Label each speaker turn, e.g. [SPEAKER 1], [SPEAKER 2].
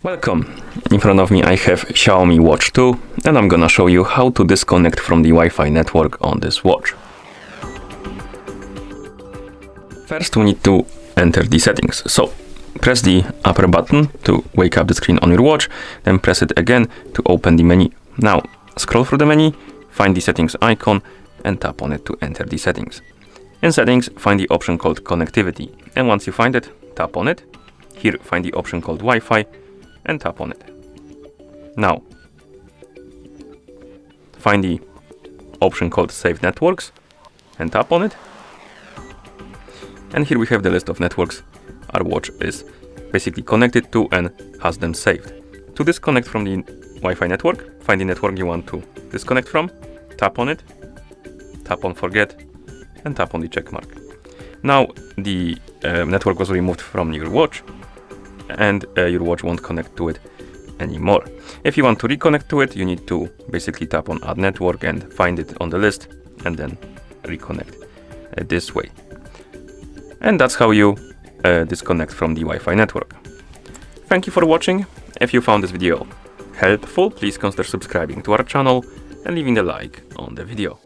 [SPEAKER 1] Welcome! In front of me I have Xiaomi Watch 2 and I'm gonna show you how to disconnect from the Wi-Fi network on this watch. First we need to enter the settings. So press the upper button to wake up the screen on your watch, then press it again to open the menu. Now scroll through the menu, find the settings icon and tap on it to enter the settings. In settings, find the option called connectivity, and once you find it, tap on it. Here find the option called Wi-Fi and tap on it. Now find the option called Save Networks and tap on it. And here we have the list of networks our watch is basically connected to and has them saved. To disconnect from the Wi-Fi network, find the network you want to disconnect from, tap on it, tap on Forget, and tap on the check mark. Now the network was removed from your watch and your watch won't connect to it anymore. If you want to reconnect to it, you need to basically tap on Add Network and find it on the list and then reconnect this way. And that's how you disconnect from the Wi-Fi network. Thank you for watching. If you found this video helpful, please consider subscribing to our channel and leaving a like on the video.